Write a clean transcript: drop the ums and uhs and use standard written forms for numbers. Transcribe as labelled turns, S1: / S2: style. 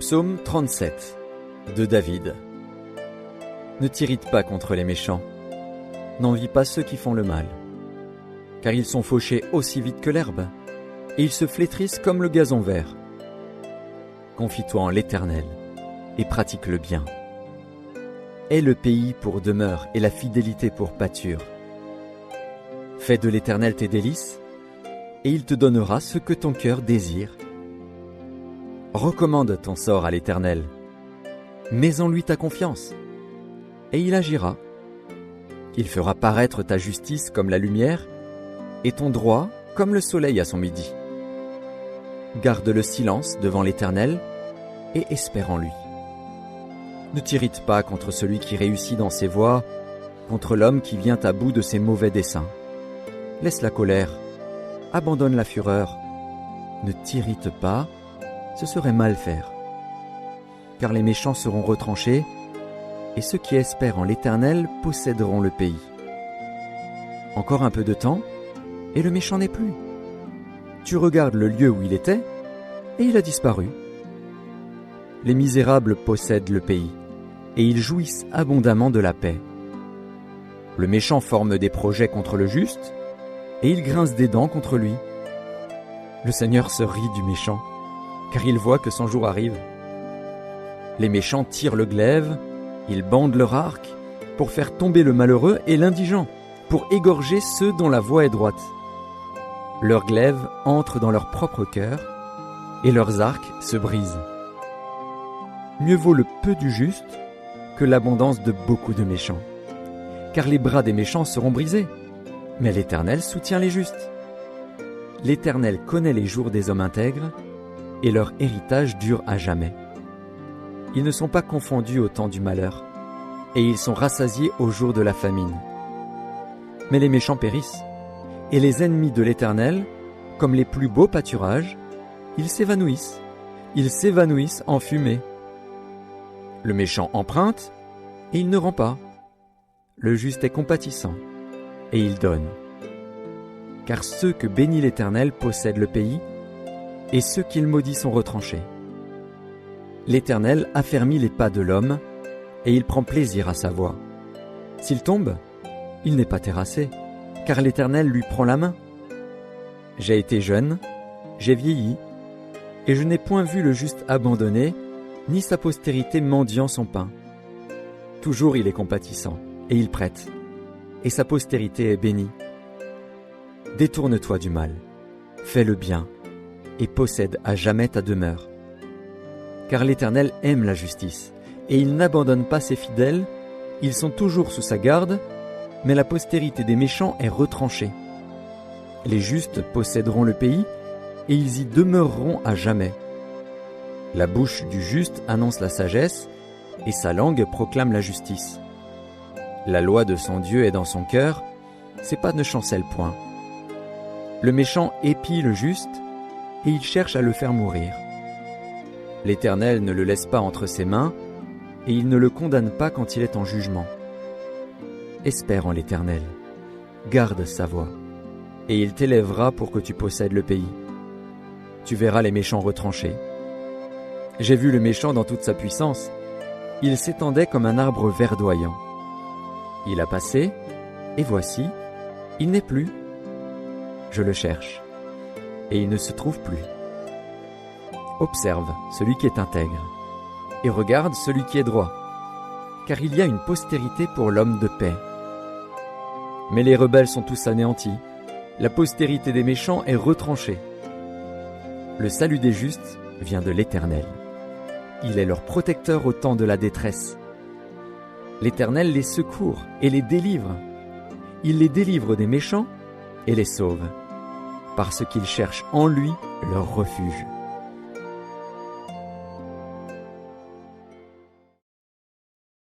S1: Psaume 37 de David. Ne t'irrite pas contre les méchants, n'envie pas ceux qui font le mal, car ils sont fauchés aussi vite que l'herbe, et ils se flétrissent comme le gazon vert. Confie-toi en l'Éternel, et pratique le bien. Aie le pays pour demeure et la fidélité pour pâture. Fais de l'Éternel tes délices, et il te donnera ce que ton cœur désire. Recommande ton sort à l'Éternel, mets en lui ta confiance, et il agira. Il fera paraître ta justice comme la lumière, et ton droit comme le soleil à son midi. Garde le silence devant l'Éternel, et espère en lui. Ne t'irrite pas contre celui qui réussit dans ses voies, contre l'homme qui vient à bout de ses mauvais desseins. Laisse la colère, abandonne la fureur, ne t'irrite pas, ce serait mal faire. Car les méchants seront retranchés, et ceux qui espèrent en l'Éternel posséderont le pays. Encore un peu de temps, et le méchant n'est plus. Tu regardes le lieu où il était, et il a disparu. Les misérables possèdent le pays, et ils jouissent abondamment de la paix. Le méchant forme des projets contre le juste, et il grince des dents contre lui. Le Seigneur se rit du méchant, car il voit que son jour arrive. Les méchants tirent le glaive, ils bandent leur arc, pour faire tomber le malheureux et l'indigent, pour égorger ceux dont la voie est droite. Leurs glaives entrent dans leur propre cœur, et leurs arcs se brisent. Mieux vaut le peu du juste que l'abondance de beaucoup de méchants, car les bras des méchants seront brisés, mais l'Éternel soutient les justes. L'Éternel connaît les jours des hommes intègres, et leur héritage dure à jamais. Ils ne sont pas confondus au temps du malheur, et ils sont rassasiés au jour de la famine. Mais les méchants périssent, et les ennemis de l'Éternel, comme les plus beaux pâturages, ils s'évanouissent en fumée. Le méchant emprunte, et il ne rend pas. Le juste est compatissant, et il donne. Car ceux que bénit l'Éternel possèdent le pays, et ceux qu'il maudit sont retranchés. L'Éternel affermit les pas de l'homme, et il prend plaisir à sa voie. S'il tombe, il n'est pas terrassé, car l'Éternel lui prend la main. J'ai été jeune, j'ai vieilli, et je n'ai point vu le juste abandonné, ni sa postérité mendiant son pain. Toujours il est compatissant, et il prête, et sa postérité est bénie. Détourne-toi du mal, fais le bien, et possède à jamais ta demeure. Car l'Éternel aime la justice, et il n'abandonne pas ses fidèles, ils sont toujours sous sa garde, mais la postérité des méchants est retranchée. Les justes posséderont le pays, et ils y demeureront à jamais. La bouche du juste annonce la sagesse, et sa langue proclame la justice. La loi de son Dieu est dans son cœur, ses pas ne chancellent point. Le méchant épie le juste, et il cherche à le faire mourir. L'Éternel ne le laisse pas entre ses mains, et il ne le condamne pas quand il est en jugement. Espère en l'Éternel, garde sa voie, et il t'élèvera pour que tu possèdes le pays. Tu verras les méchants retranchés. J'ai vu le méchant dans toute sa puissance, il s'étendait comme un arbre verdoyant. Il a passé, et voici, il n'est plus. Je le cherche, et il ne se trouve plus. Observe celui qui est intègre, et regarde celui qui est droit, car il y a une postérité pour l'homme de paix. Mais les rebelles sont tous anéantis, la postérité des méchants est retranchée. Le salut des justes vient de l'Éternel. Il est leur protecteur au temps de la détresse. L'Éternel les secourt et les délivre. Il les délivre des méchants et les sauve, parce qu'ils cherchent en lui leur refuge.